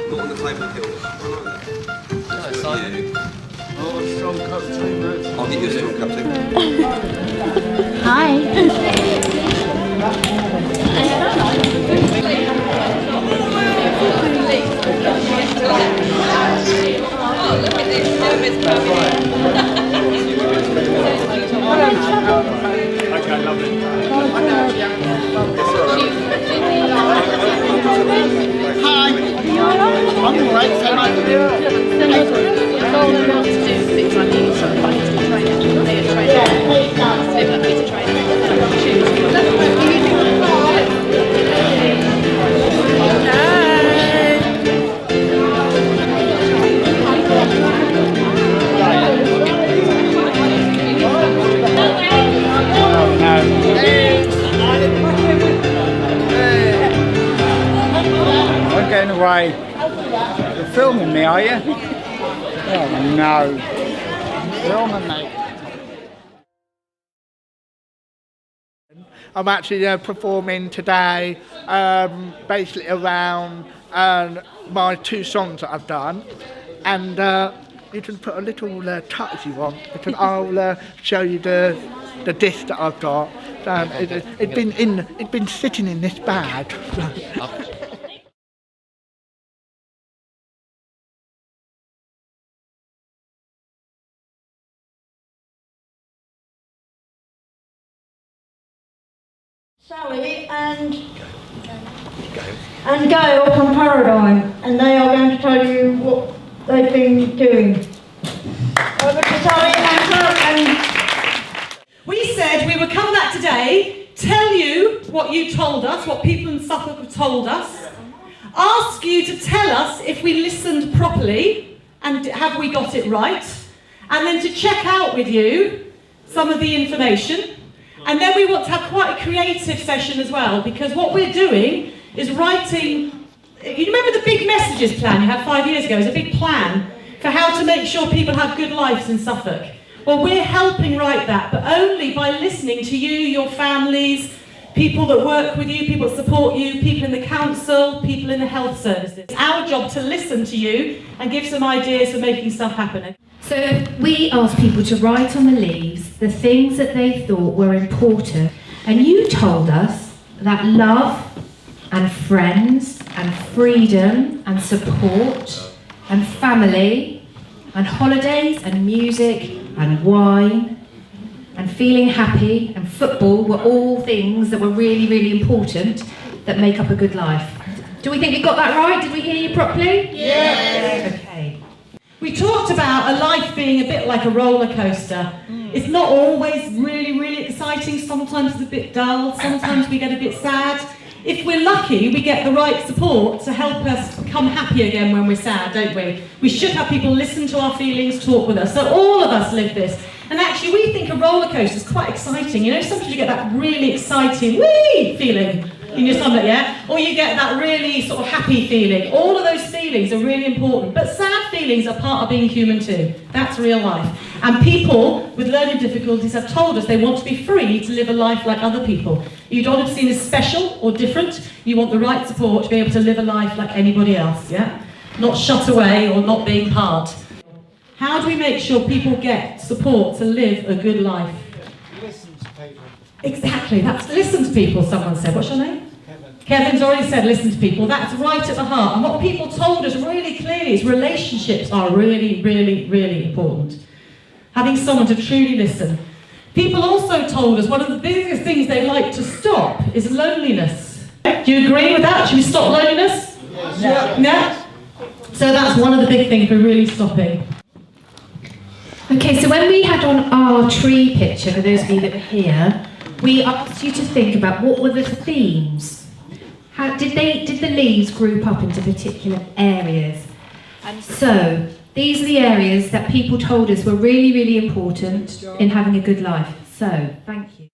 Not on the claim of the hill. I like that. Oh, a strong cup of tea, mate. I'll get you a strong cup too. Hi. Oh, look at this. Okay, lovely. Hi. I'm alright, so I'm getting away. You're filming me, are you? Oh no. Filming me. I'm actually performing today basically around my 2 songs that I've done, and you can put a little touch if you want, because I'll show you the disc that I've got. It's been sitting in this bag. Sally and Gail from Paradigm, and they are going to tell you what they've been doing. Over to Sally and We said we would come back today, tell you what you told us, what people in Suffolk have told us, ask you to tell us if we listened properly and have we got it right, and then to check out with you some of the information. And then we want to have quite a creative session as well, because what we're doing is writing, you remember the big messages plan you had 5 years ago? It was a big plan for how to make sure people have good lives in Suffolk. Well, we're helping write that, but only by listening to you, your families, people that work with you, people that support you, people in the council, people in the health services. It's our job to listen to you and give some ideas for making stuff happen. So we asked people to write on the leaves the things that they thought were important, and you told us that love and friends and freedom and support and family and holidays and music and wine and feeling happy and football were all things that were really, really important that make up a good life. Do we think we got that right? Did we hear you properly? Yes. Okay. We talked about a life being a bit like a roller coaster. It's not always really, really exciting. Sometimes it's a bit dull. Sometimes we get a bit sad. If we're lucky, we get the right support to help us become happy again when we're sad, don't we? We should have people listen to our feelings, talk with us. So all of us live this. And actually, we think a roller coaster is quite exciting. You know, sometimes you get that really exciting whee feeling in your stomach, yeah? Or you get that really sort of happy feeling. All of those feelings are really important. But sad feelings are part of being human too. That's real life. And people with learning difficulties have told us they want to be free to live a life like other people. You don't want to be seen as special or different. You want the right support to be able to live a life like anybody else, yeah? Not shut away or not being part. How do we make sure people get support to live a good life? Listen to people. Exactly, that's listen to people, someone said. What's your name? Kevin's already said listen to people. That's right at the heart. And what people told us really clearly is relationships are really, really, really important. Having someone to truly listen. People also told us one of the biggest things they'd like to stop is loneliness. Do you agree with that? Should we stop loneliness? Yeah. Yeah? So that's one of the big things we're really stopping. Okay, so when we had on our tree picture, for those of you that were here, we asked you to think about what were the themes. How did the leaves group up into particular areas? And so these are the areas that people told us were really, really important in having a good life. So, thank you.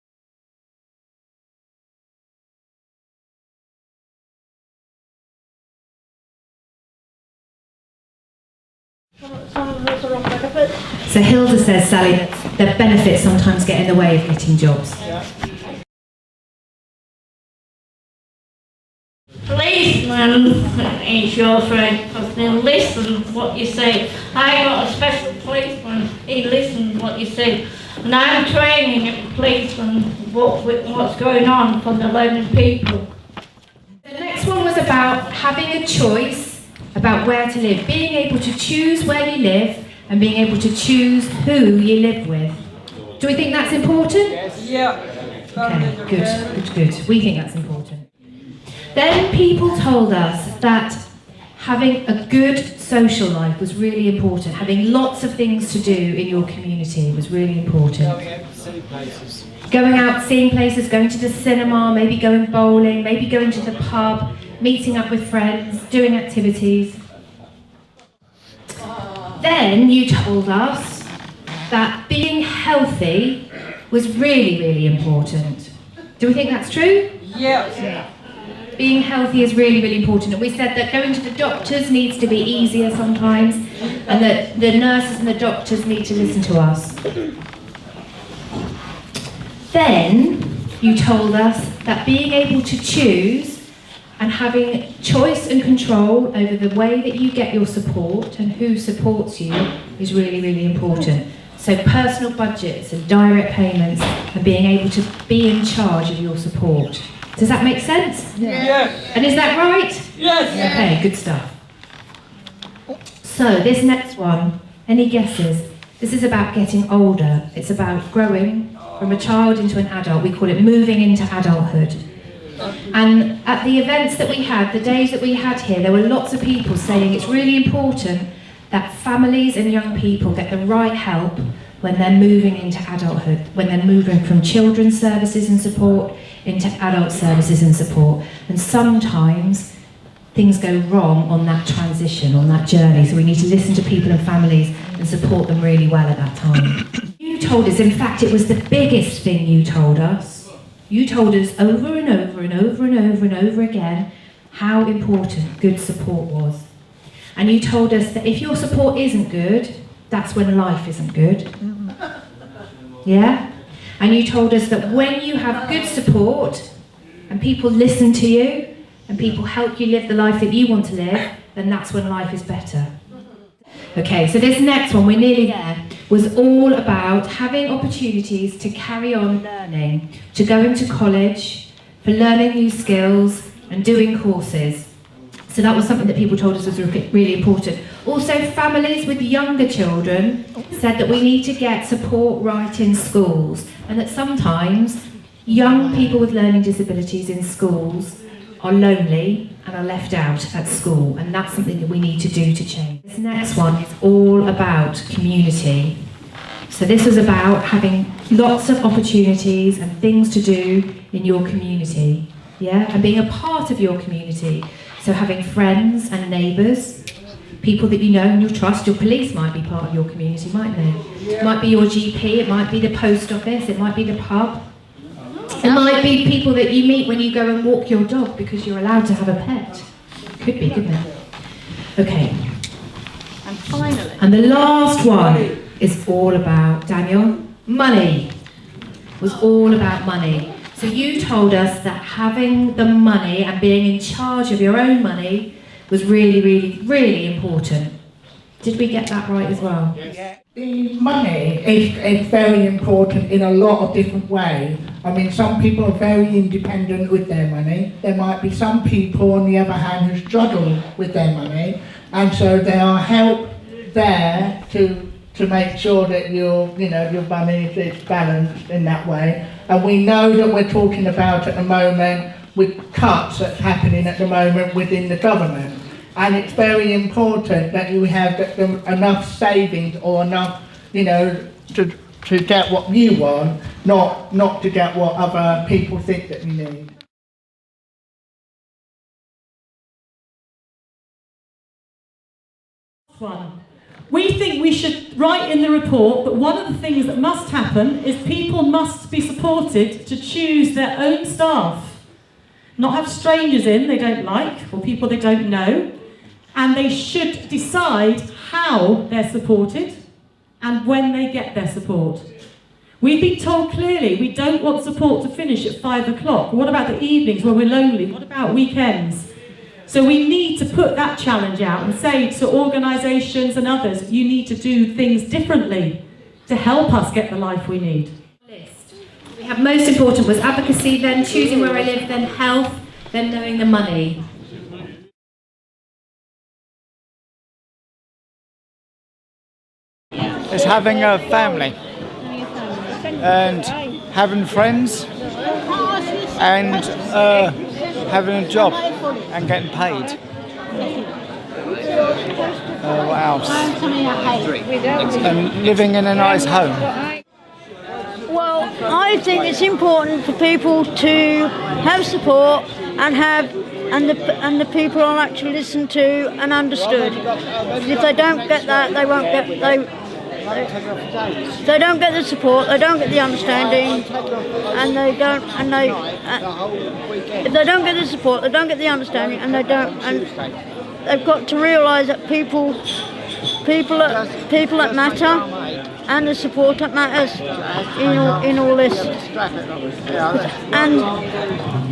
So Hilda says, Sally, that benefits sometimes get in the way of getting jobs. Policeman is your friend because they'll listen what you say. I got a special policeman, he listens what you say. And I'm training a policeman what's going on for the learning people. The next one was about having a choice about where to live, being able to choose where you live and being able to choose who you live with. Do we think that's important? Yes. Yeah. Okay, good. We think that's important. Then people told us that having a good social life was really important. Having lots of things to do in your community was really important. Going out to see places. Going out, seeing places, going to the cinema, maybe going bowling, maybe going to the pub, meeting up with friends, doing activities. Then you told us that being healthy was really, really important. Do we think that's true? Yeah. Being healthy is really, really important. And we said that going to the doctors needs to be easier sometimes, and that the nurses and the doctors need to listen to us. Then you told us that being able to choose and having choice and control over the way that you get your support and who supports you is really, really important. So personal budgets and direct payments and being able to be in charge of your support. Does that make sense? Yes. And is that right? Yes. Okay, good stuff. So this next one, any guesses? This is about getting older. It's about growing from a child into an adult. We call it moving into adulthood. And at the events that we had, the days that we had here, there were lots of people saying it's really important that families and young people get the right help when they're moving into adulthood, when they're moving from children's services and support into adult services and support. And sometimes things go wrong on that transition, on that journey, so we need to listen to people and families and support them really well at that time. You told us, in fact, it was the biggest thing you told us. You told us over and over and over and over and over again how important good support was. And you told us that if your support isn't good, that's when life isn't good. Yeah? And you told us that when you have good support and people listen to you and people help you live the life that you want to live, then that's when life is better. Okay, so this next one, we're nearly there, was all about having opportunities to carry on learning, to go into college, for learning new skills and doing courses. So that was something that people told us was really important. Also, families with younger children said that we need to get support right in schools, and that sometimes young people with learning disabilities in schools are lonely and are left out at school, and that's something that we need to do to change. This next one is all about community. So this was about having lots of opportunities and things to do in your community, yeah, and being a part of your community. So having friends and neighbours, people that you know and you trust. Your police might be part of your community, mightn't they? It might be your GP, it might be the post office, it might be the pub. It might be people that you meet when you go and walk your dog because you're allowed to have a pet. Could be, couldn't it? Okay. And finally, And the last one is all about, Daniel, money. Was all about money. So you told us that having the money and being in charge of your own money was really, really, really important. Did we get that right as well? Yeah. The money is very important in a lot of different ways. I mean, some people are very independent with their money. There might be some people, on the other hand, who struggle with their money, and so there are help there to to make sure that your money is balanced in that way. And we know that we're talking about at the moment with cuts that's happening at the moment within the government. And it's very important that you have enough savings or enough, to get what you want, not to get what other people think that you need. We think we should write in the report that one of the things that must happen is people must be supported to choose their own staff. Not have strangers in they don't like or people they don't know. And they should decide how they're supported and when they get their support. We've been told clearly we don't want support to finish at 5 o'clock. What about the evenings when we're lonely? What about weekends? So we need to put that challenge out and say to organisations and others, you need to do things differently to help us get the life we need. We have most important was advocacy, then choosing where I live, then health, then knowing the money. It's having a family and having friends and having a job and getting paid. What else? And living in a nice home. Well, I think it's important for people to have support and the people are actually listened to and understood. If they don't get that, they won't get they don't get the support, they don't get the understanding, and if they don't get the support, they don't get the understanding, and they've got to realise that people that matter, and the support that matters in all this. And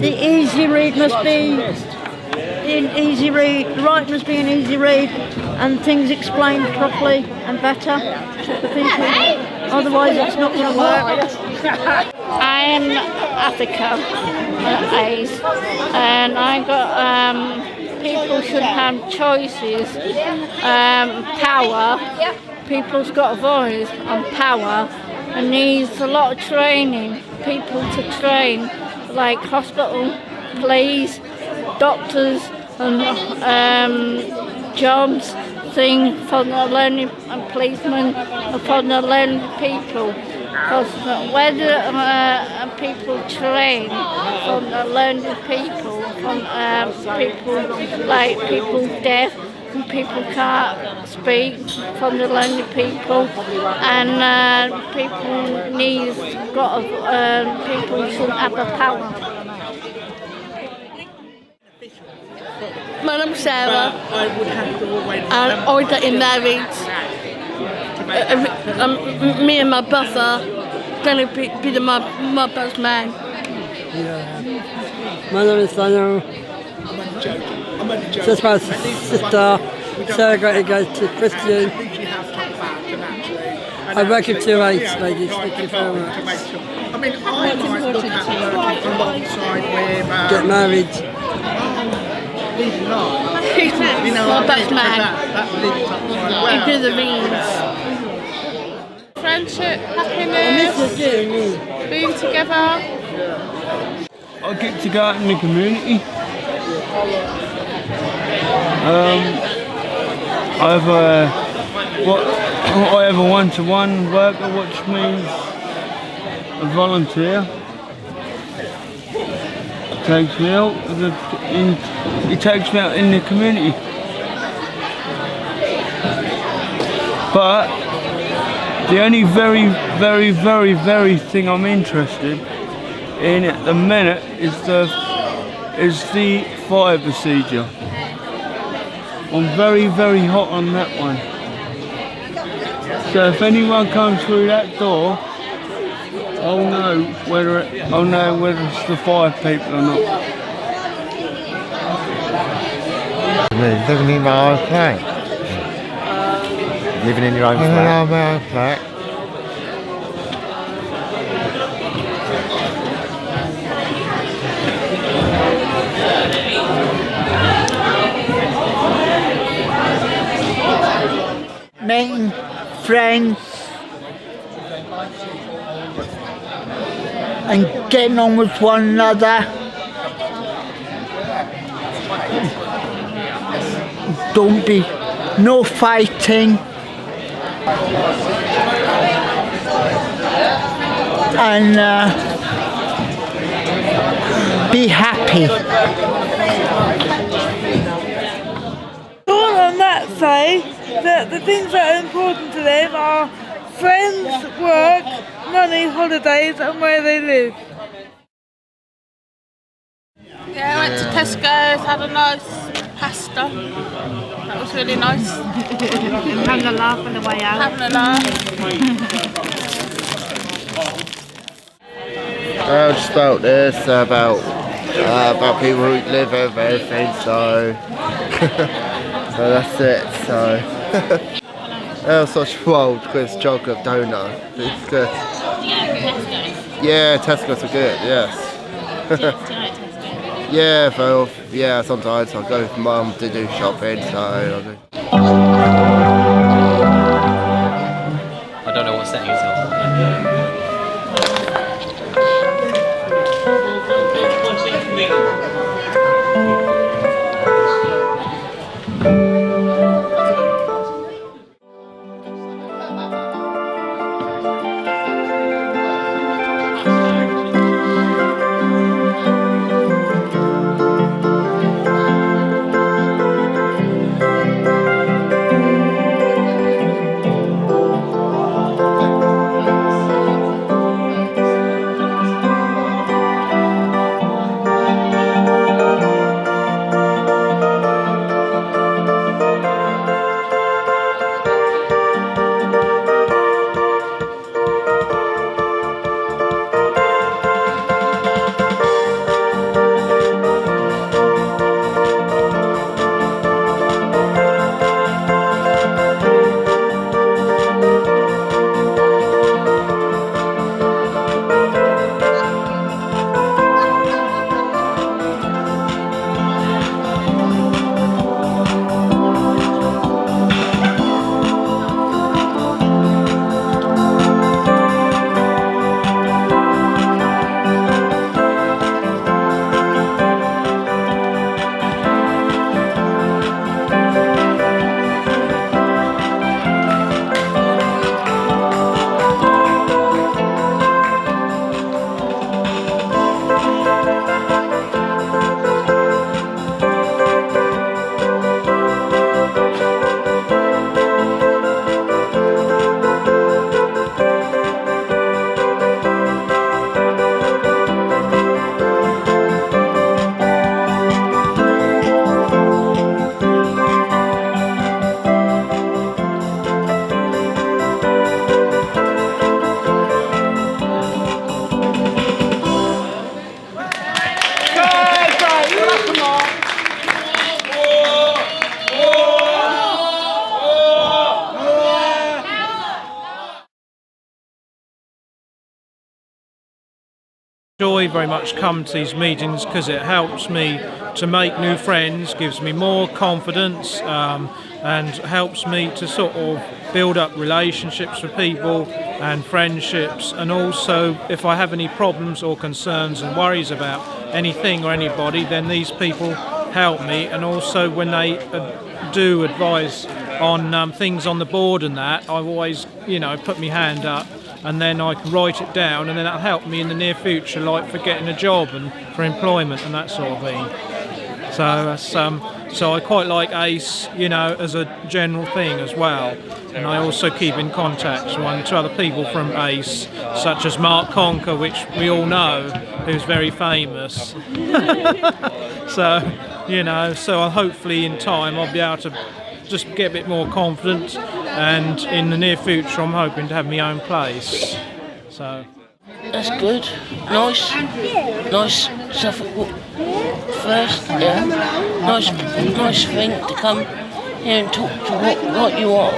the easy read must be an easy read, the right must be an easy read, and things explained properly and better to people. Otherwise it's not going to work. I'm Africa age, and I got people should have choices, power. People's got a voice and power, and needs a lot of training. People to train, like hospital, police, doctors, and jobs thing for the learning and policemen for the learning people. Because whether people train from the learning people, from people like people deaf and people can't speak, from the learning people, and people needs people should have the power. My name's Sarah, and I'm getting married. Me and my brother going to be my best man. My name is Daniel. This is my sister. Sarah got to go to Christian. I work in 2/8, ladies. Thank you very much. I mean, I might look at working alongside with... Get married. He's my best man. He do the rings. Friendship, happiness, being together. I get to go out in the community. I have a one-to-one worker which means a volunteer. Takes me out. He takes me out in the community. But the only very thing I'm interested in at the minute is the fire procedure. I'm very hot on that one. So if anyone comes through that door, I'll know whether it's the fire people or not. Living in my own flat. Living in your own Living flat? in my own flat. Meeting friends and getting on with one another. Don't be no fighting. And be happy. All on that say that the things that are important to them are friends, work, money, holidays and where they live. Yeah, I went to Tesco's, had a nice pasta. That was really nice. Having a laugh on the way out. Having a laugh. I just felt this about people who live over everything, so so that's it. So such wild quiz chocolate donut. It's good. Yeah, Tesco's are good. Yes. Yeah, well, yeah. Sometimes I'll go with Mum to do shopping, so I'll do. I don't know what setting it's on. Joy very much come to these meetings because it helps me to make new friends, gives me more confidence, and helps me to sort of build up relationships with people and friendships. And also, if I have any problems or concerns and worries about anything or anybody, then these people help me. And also, when they do advise on things on the board and that, I've always, put my hand up, and then I can write it down, and then that'll help me in the near future, like for getting a job and for employment and that sort of thing. So that's, so I quite like ACE, as a general thing as well. And I also keep in contact with one or two other people from ACE, such as Mark Conker, which we all know, who's very famous. So, so hopefully in time I'll be able to just get a bit more confident, and in the near future I'm hoping to have my own place. So that's good. Nice Suffolk first, yeah. Nice thing to come here and talk to what you are,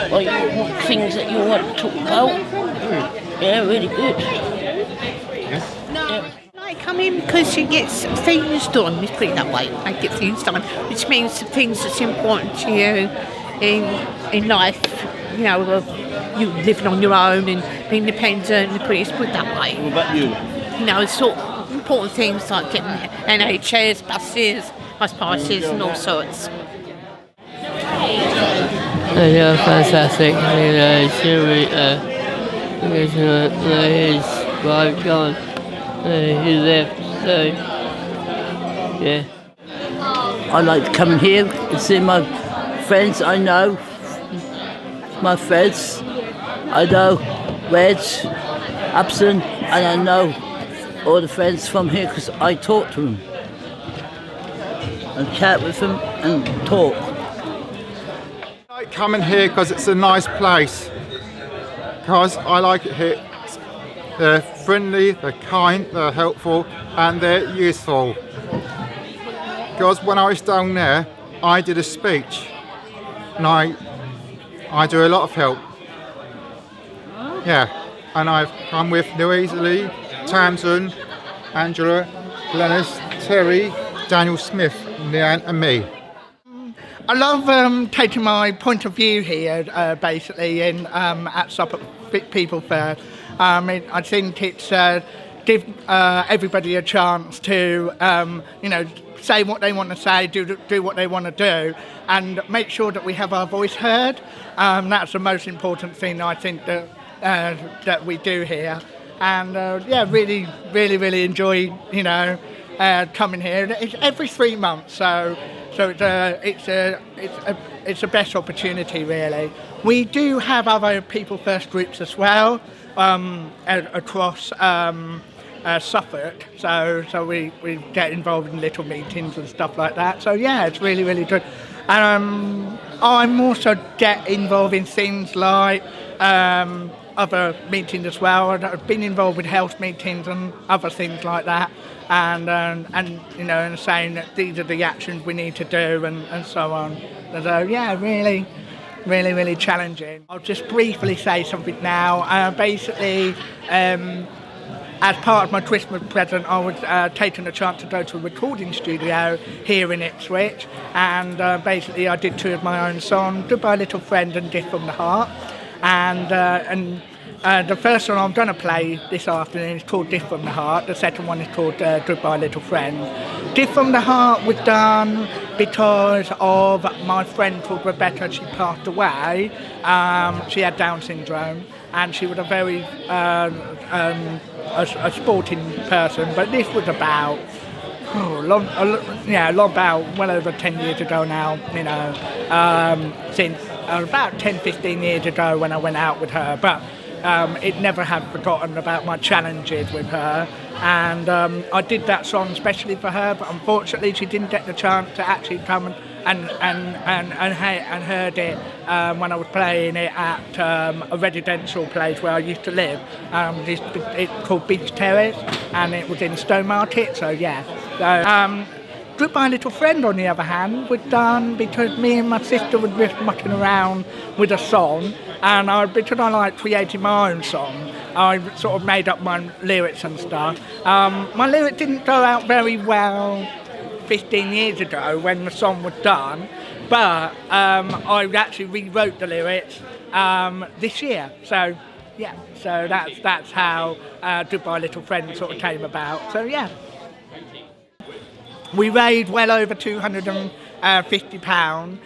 what things that you want to talk about. Yeah, really good. I come in because she gets things done, let's put it that way. I get things done, which means the things that's important to you in life, you know, you living on your own and being independent and put it that way. What about you? You know, it's sort of important things like getting NHS, buses, bus passes and all sorts. Yeah, fantastic. His wife gone. He left, so yeah. I like to come here and see my friends I know. My friends, I know Reg, Upson, and I know all the friends from here because I talk to them and chat with them and talk. I like coming here because it's a nice place. Because I like it here. They're friendly, they're kind, they're helpful, and they're useful. Because when I was down there, I did a speech, and I do a lot of help. Yeah, and I've come with Louise, Lee, Tamsin, Angela, Glennis, Terry, Daniel Smith, Leanne, and me. I love taking my point of view here, basically, in at Suffolk People First. I think it's give everybody a chance to, you know, say what they want to say, do what they want to do, and make sure that we have our voice heard. That's the most important thing I think that we do here. And yeah, really enjoy, you know, coming here. It's every 3 months, so it's a best opportunity really. We do have other People First groups as well across Suffolk, so we get involved in little meetings and stuff like that. So yeah, it's really good. I'm also get involved in things like other meetings as well. I've been involved with health meetings and other things like that, and you know, and saying that these are the actions we need to do and so on. So yeah, really challenging. I'll just briefly say something now. Basically, as part of my Christmas present, I was taking the chance to go to a recording studio here in Ipswich, and basically I did 2 of my own songs, Goodbye Little Friend and Gift from the Heart. And the first one I'm going to play this afternoon is called Gift from the Heart. The second one is called Goodbye Little Friend. Gift from the Heart was done because of my friend called Rebecca. She passed away. She had Down syndrome, and she was a very a sporting person. But this was about about well over 10 years ago now. You know, since about 10-15 years ago when I went out with her. But it never had forgotten about my challenges with her, and I did that song especially for her, but unfortunately she didn't get the chance to actually come and heard it when I was playing it at a residential place where I used to live. It's called Beach Terrace, and it was in Stowmarket, so yeah. Goodbye Little Friend, on the other hand, was done because me and my sister were just mucking around with a song, and because I like creating my own song, I sort of made up my lyrics and stuff. My lyrics didn't go out very well 15 years ago when the song was done, but I actually rewrote the lyrics this year. So yeah, so that's how Goodbye Little Friend sort of came about. So yeah. We raised well over £250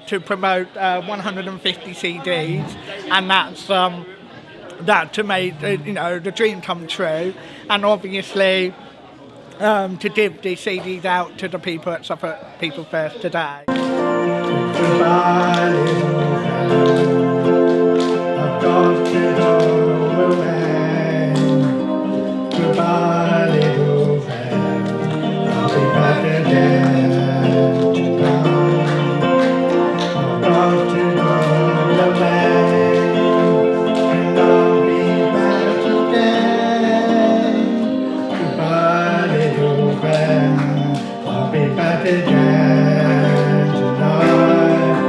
to promote 150 CDs, and that's that to make you know, the dream come true, and obviously to give the CDs out to the people at Suffolk People First today. Goodbye, little friend. I've got to go away. Goodbye, little friend. I'll be back again. I've got to go away, and I'll be back again. Goodbye, little friend. I'll be back again tonight.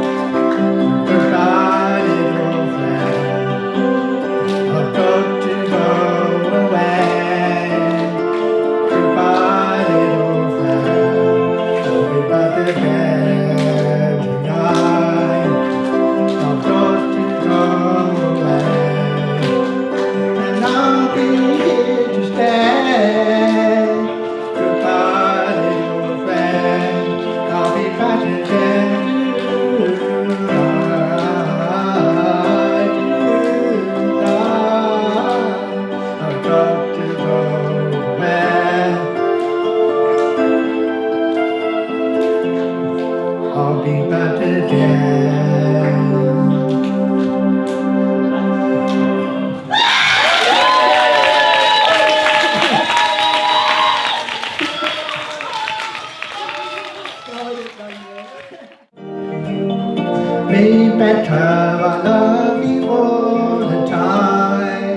better. I love you all the time.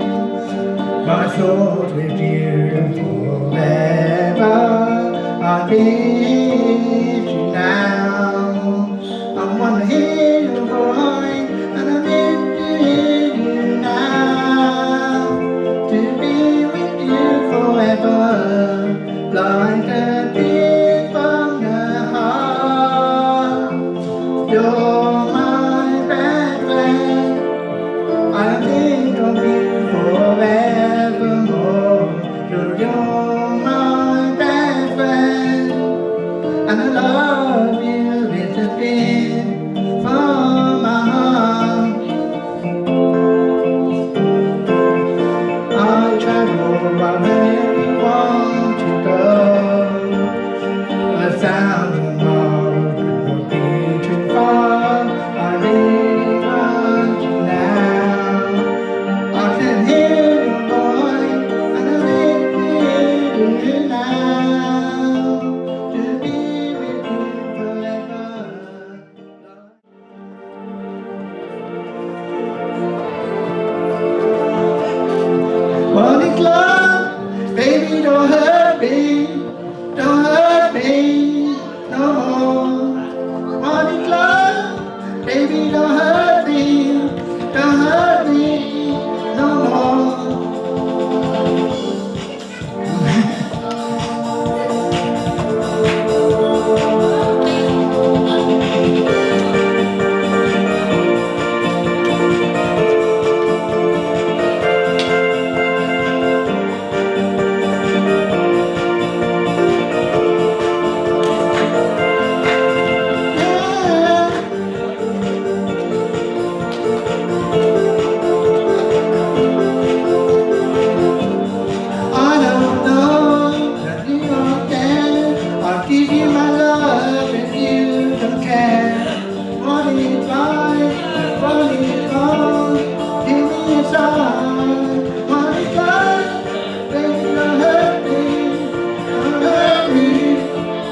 My thoughts with you forever. I need you now. I wanna hear your voice, and I need you now. To be with you forever, like a gift from the heart. You're my best friend. I think of you forevermore. You're my best friend, and I love you with a pin from my heart. I travel wherever you want to go. 1,000 miles could not be too far. I really want you now. I can hear your voice, and I really need you now. To be with you forever. What is love? Baby, don't hurt me. Don't hurt me no more. What is love? Baby, don't hurt me. Don't hurt me no more. I don't know that you don't care. I'll give you my love if you don't care. What is right? What is wrong? Give me a sign. What is love? Baby, don't hurt me. Don't hurt me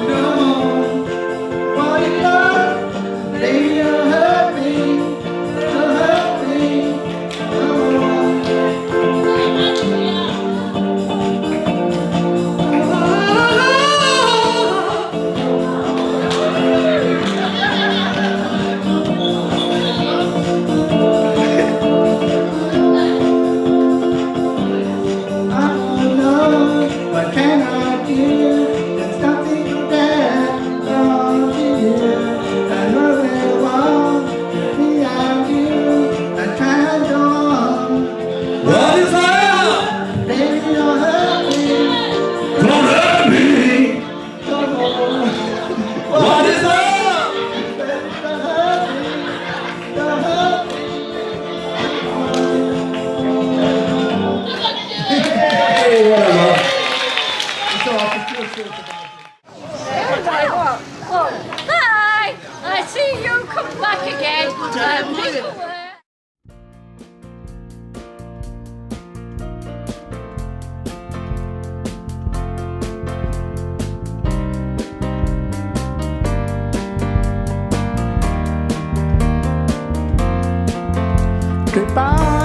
no more. What is love? Baby, don't hurt me. Don't hurt me no more. What can I do? There's nothing that belongs to you. I know very well, me and you, I can't go on. What is love? Baby, don't hurt me. Don't hurt me. What is love? Baby, don't hurt me. Don't hurt me. Hey, whatever. Hi! I see you come back again. Goodbye.